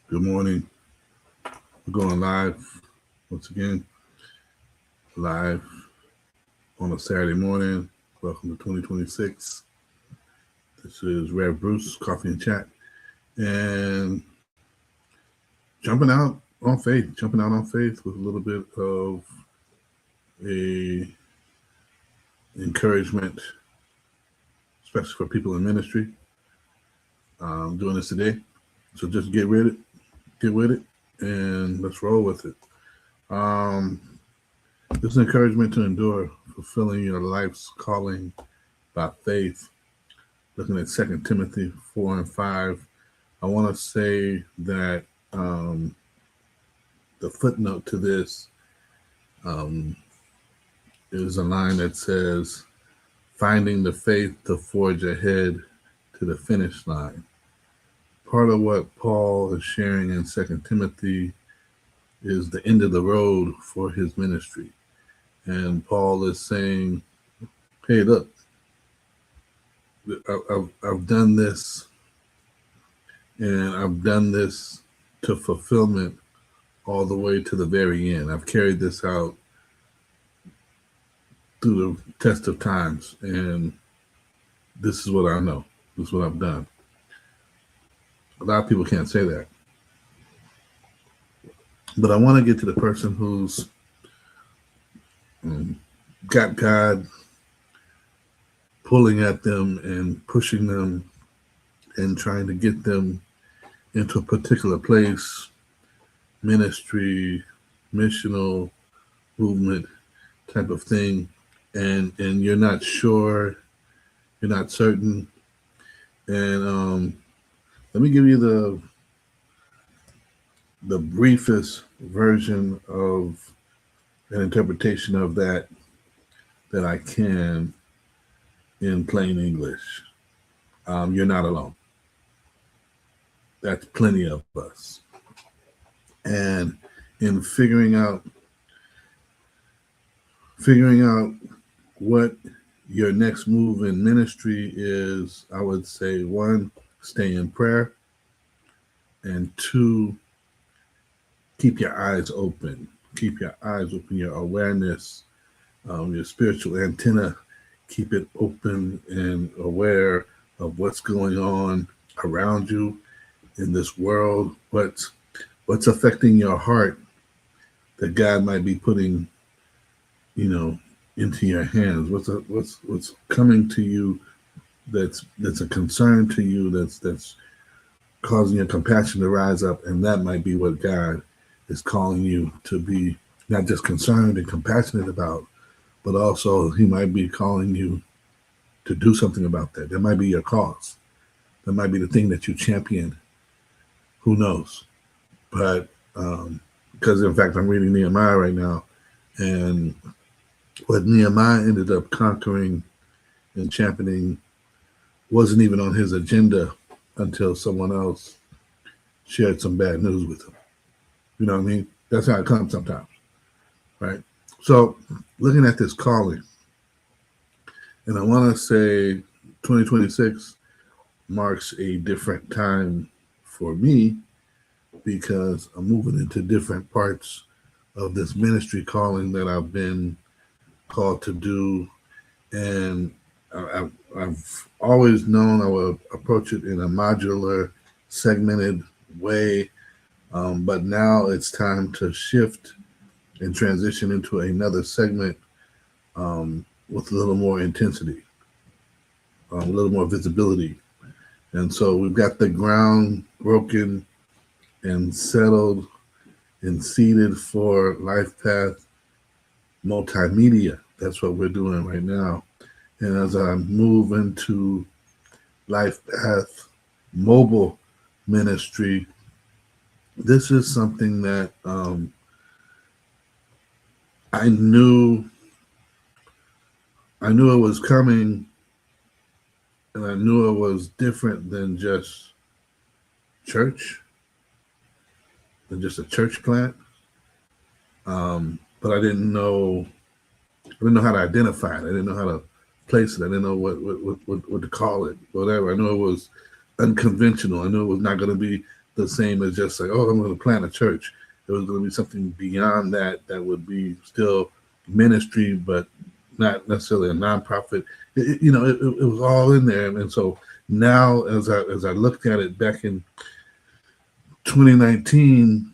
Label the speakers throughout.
Speaker 1: Good morning. We're going live once again, live on a Saturday morning. Welcome to 2026. This is Rev Bruce, Coffee and Chat, and jumping out on faith with a little bit of a encouragement, especially for people in ministry. Doing this today, so just get with it, and let's roll with it. Um, this is encouragement to endure, fulfilling your life's calling by faith. Looking at 2 Timothy 4 and 5, I want to say that the footnote to this um, is a line that says, finding the faith to forge ahead to the finish line. Part of what Paul is sharing in 2 Timothy is the end of the road for his ministry. And Paul is saying, hey, look, I've done this, and I've done this to fulfillment all the way to the very end. I've carried this out through the test of times, and this is what I know. This is what I've done. A lot of people can't say that. But I want to get to the person who's got God pulling at them and pushing them and trying to get them into a particular place, ministry, missional movement type of thing, and you're not sure, you're not certain. And let me give you the briefest version of an interpretation of that I can in plain English. You're not alone. That's plenty of us. And in figuring out what your next move in ministry is, I would say, one, stay in prayer, and two, keep your eyes open. Keep your eyes open, your awareness, your spiritual antenna, keep it open and aware of what's going on around you in this world, what's affecting your heart that God might be putting, into your hands. What's coming to you that's a concern to you, that's causing your compassion to rise up, and that might be what God is calling you to be, not just concerned and compassionate about, but also He might be calling you to do something about that. That might be your cause. That might be the thing that you champion. Who knows? But because in fact I'm reading Nehemiah right now, and what Nehemiah ended up conquering and championing wasn't even on his agenda until someone else shared some bad news with him. You know what I mean? That's how it comes sometimes, right? So looking at this calling, and I want to say 2026 marks a different time for me because I'm moving into different parts of this ministry calling that I've been called to do. And I've always known I would approach it in a modular, segmented way. But now it's time to shift and transition into another segment with a little more intensity, a little more visibility. And so we've got the ground broken and settled and seated for Life Path Multimedia. That's what we're doing right now. And as I move into Life Path Mobile Ministry, this is something that I knew it was coming, and I knew it was different than just church, than just a church plant. But I didn't know how to identify it. I didn't know how to place it. I didn't know what to call it, whatever. I knew it was unconventional. I knew it was not going to be the same as just like, oh, I'm going to plant a church. It was going to be something beyond that that would be still ministry, but not necessarily a nonprofit. It was all in there. And so now, as I looked at it back in 2019,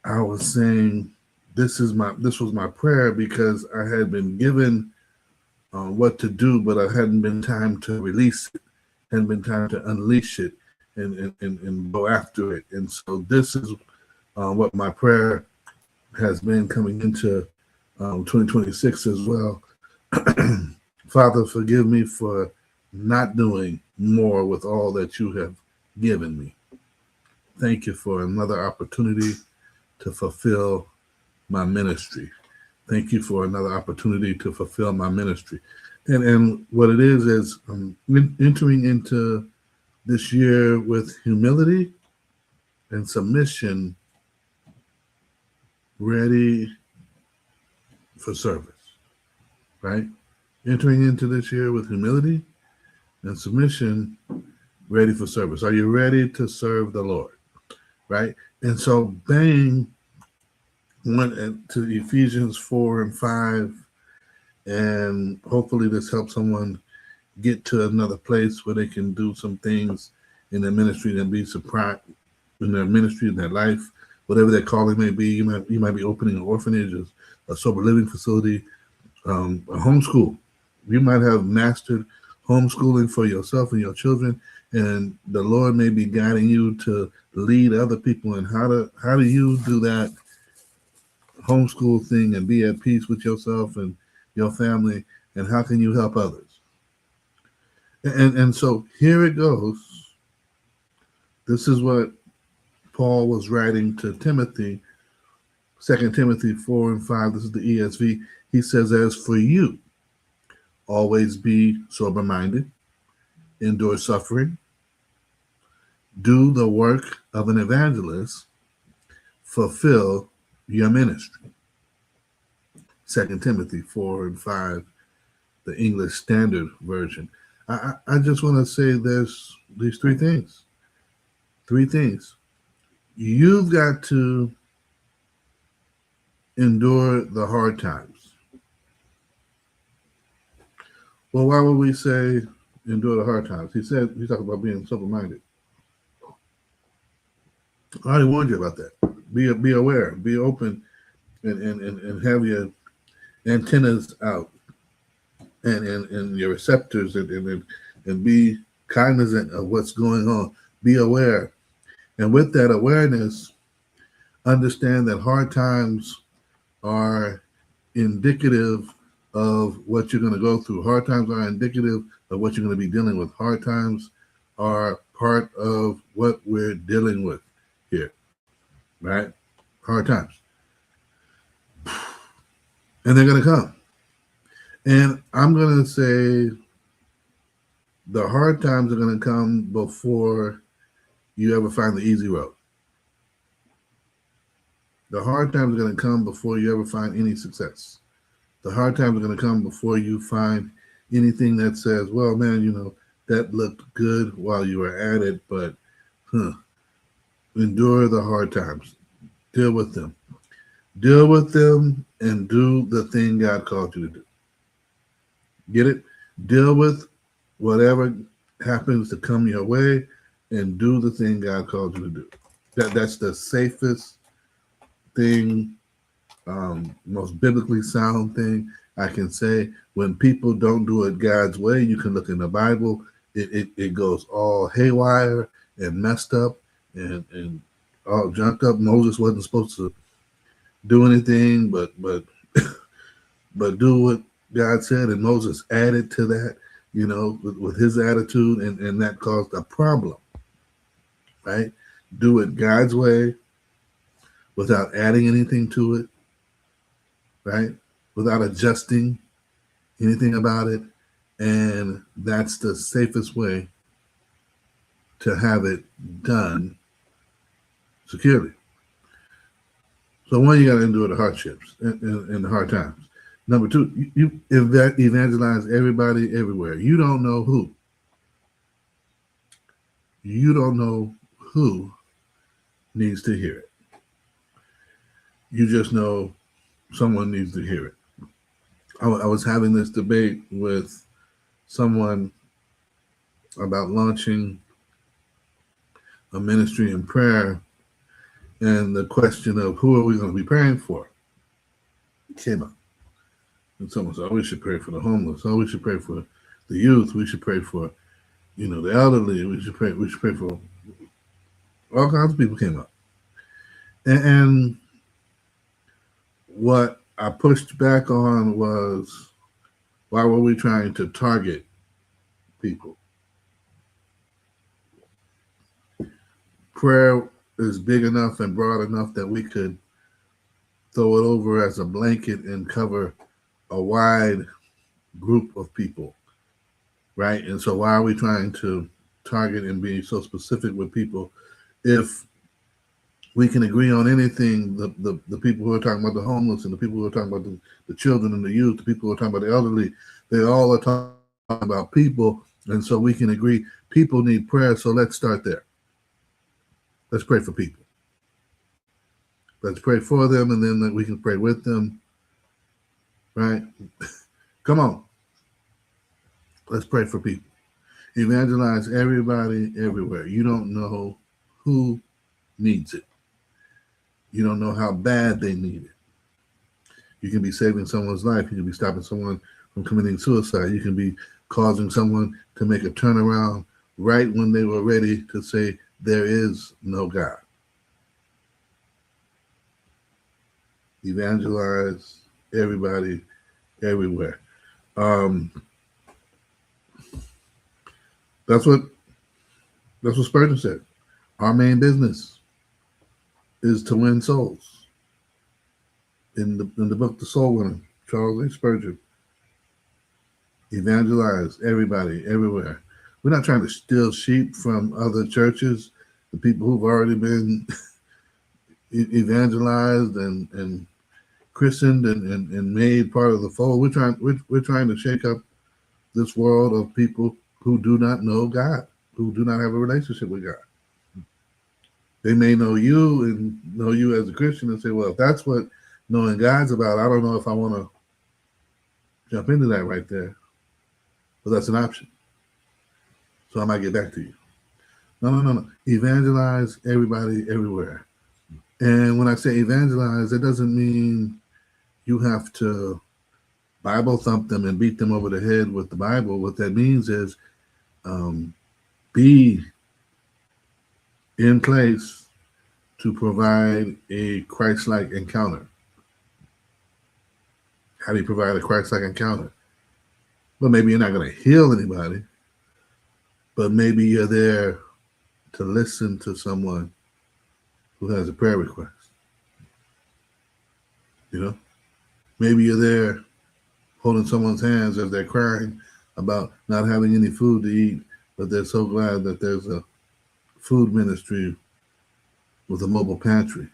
Speaker 1: I was saying this was my prayer, because I had been given what to do, but I hadn't been time to release it, hadn't been time to unleash it and go after it. And so this is what my prayer has been coming into 2026 as well. Father, forgive me for not doing more with all that you have given me. Thank you for another opportunity to fulfill my ministry. Thank you for another opportunity to fulfill my ministry. And what it is entering into this year with humility and submission, ready for service, right? Entering into this year with humility and submission, ready for service. Are you ready to serve the Lord, right? And so, bang, went to Ephesians 4 and 5, and hopefully this helps someone get to another place where they can do some things in their ministry and be surprised in their ministry, in their life, whatever their calling may be. You might be opening an orphanage, a sober living facility, a homeschool. You might have mastered homeschooling for yourself and your children, and the Lord may be guiding you to lead other people. And how do you do that homeschool thing and be at peace with yourself and your family, and how can you help others? And so here it goes. This is what Paul was writing to Timothy, 2 Timothy 4 and 5. This is the ESV. He says, as for you, always be sober-minded, endure suffering, do the work of an evangelist, fulfill your ministry. 2 Timothy 4 and 5, the English Standard Version. I just want to say there's these three things. Three things. You've got to endure the hard times. Well, why would we say endure the hard times? He talked about being sober-minded. I already warned you about that. Be aware, be open, and have your antennas out and your receptors and be cognizant of what's going on. Be aware. And with that awareness, understand that hard times are indicative of what you're going to go through. Hard times are indicative of what you're going to be dealing with. Hard times are part of what we're dealing with here, right? Hard times. And they're going to come. And I'm going to say the hard times are going to come before you ever find the easy road. The hard times are going to come before you ever find any success. The hard times are going to come before you find anything that says, well, man, that looked good while you were at it, but endure the hard times. Deal with them. Deal with them and do the thing God called you to do. Get it? Deal with whatever happens to come your way and do the thing God called you to do. That's the safest thing, most biblically sound thing I can say. When people don't do it God's way, you can look in the Bible. It goes all haywire and messed up and all junked up. Moses wasn't supposed to do anything but do what God said, and Moses added to that, with his attitude, and that caused a problem, right? Do it God's way without adding anything to it, right? Without adjusting anything about it, and that's the safest way to have it done securely. So one, you got to endure the hardships and the hard times. Number two, you evangelize everybody everywhere. You don't know who. You don't know who needs to hear it. You just know someone needs to hear it. I was having this debate with someone about launching a ministry in prayer, and the question of who are we going to be praying for came up. And someone said, "Oh, we should pray for the homeless. Oh, we should pray for the youth. We should pray for, the elderly. We should pray. We should pray for all kinds of people." Came up, and what I pushed back on was, why were we trying to target people? Prayer is big enough and broad enough that we could throw it over as a blanket and cover a wide group of people, right? And so why are we trying to target and be so specific with people if we can agree on anything? The people who are talking about the homeless and the people who are talking about the children and the youth, the people who are talking about the elderly, they all are talking about people. And so we can agree people need prayer. So let's start there. Let's pray for people. Let's pray for them, and then we can pray with them, right? Come on. Let's pray for people. Evangelize everybody, everywhere. You don't know who needs it. You don't know how bad they need it. You can be saving someone's life. You can be stopping someone from committing suicide. You can be causing someone to make a turnaround right when they were ready to say there is no God. Evangelize everybody, everywhere. That's what Spurgeon said. Our main business is to win souls. In the book The Soul Winner, Charles A. Spurgeon. Evangelize everybody, everywhere. We're not trying to steal sheep from other churches, the people who've already been evangelized and christened and made part of the fold. We're trying to shake up this world of people who do not know God, who do not have a relationship with God. They may know you and know you as a Christian and say, well, if that's what knowing God's about, I don't know if I want to jump into that right there. But that's an option. So I might get back to you. No. Evangelize everybody, everywhere. And when I say evangelize, it doesn't mean you have to Bible thump them and beat them over the head with the Bible. What that means is be in place to provide a Christ-like encounter. How do you provide a Christ-like encounter? Well, maybe you're not going to heal anybody, but maybe you're there to listen to someone who has a prayer request. Maybe you're there holding someone's hands as they're crying about not having any food to eat, but they're so glad that there's a food ministry with a mobile pantry.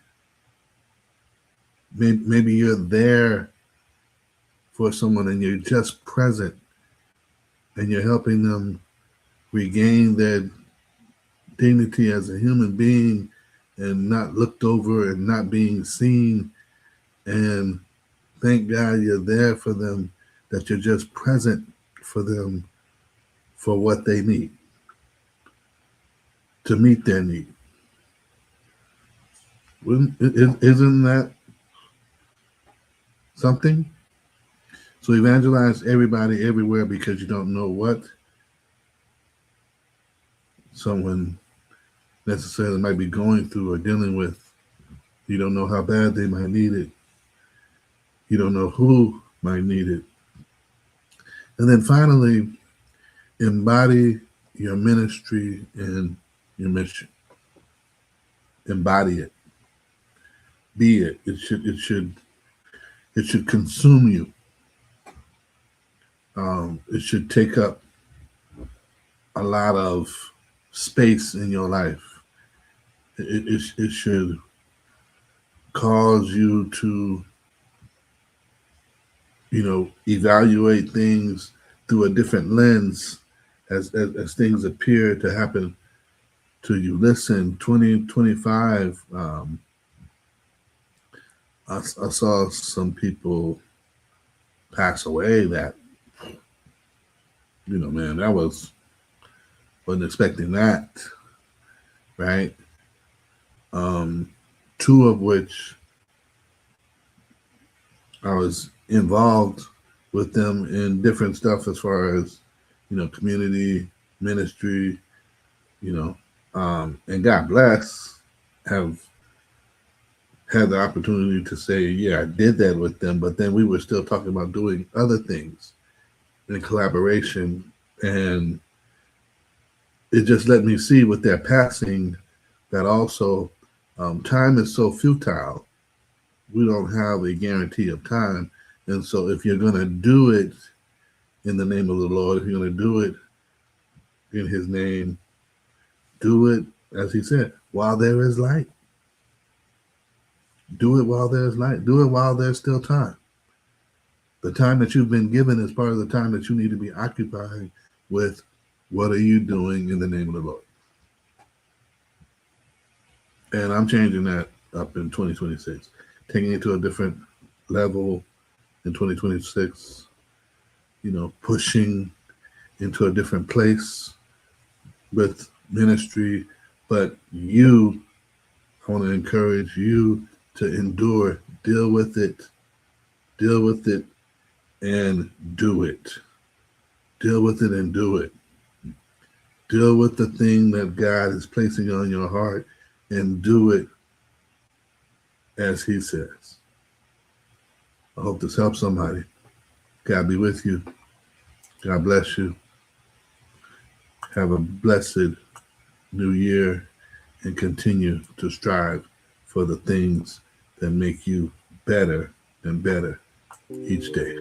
Speaker 1: Maybe you're there for someone and you're just present and you're helping them regain their dignity as a human being and not looked over and not being seen. And thank God you're there for them, that you're just present for them for what they need, to meet their need. Isn't that something? So evangelize everybody everywhere, because you don't know what someone necessarily might be going through or dealing with. You don't know how bad they might need it. You don't know who might need it. And then finally, embody your ministry and your mission. Embody it. Be it. It should consume you. It should take up a lot of space in your life. It should cause you to, evaluate things through a different lens as things appear to happen to you. Listen, 2025, I saw some people pass away that, man, wasn't expecting that, right? Two of which I was involved with them in different stuff as far as, community ministry, and God bless, have had the opportunity to say, yeah, I did that with them, but then we were still talking about doing other things in collaboration. And it just let me see with their passing that also time is so futile. We don't have a guarantee of time. And so if you're going to do it in the name of the Lord, if you're going to do it in his name, do it, as he said, while there is light. Do it while there's light. Do it while there's still time. The time that you've been given is part of the time that you need to be occupying with what are you doing in the name of the Lord. And I'm changing that up in 2026, taking it to a different level in 2026, pushing into a different place with ministry. But I want to encourage you to endure, deal with it, and do it. Deal with it and do it. Deal with the thing that God is placing on your heart and do it as he says. I hope this helps somebody. God be with you. God bless you. Have a blessed new year and continue to strive for the things that make you better and better each day.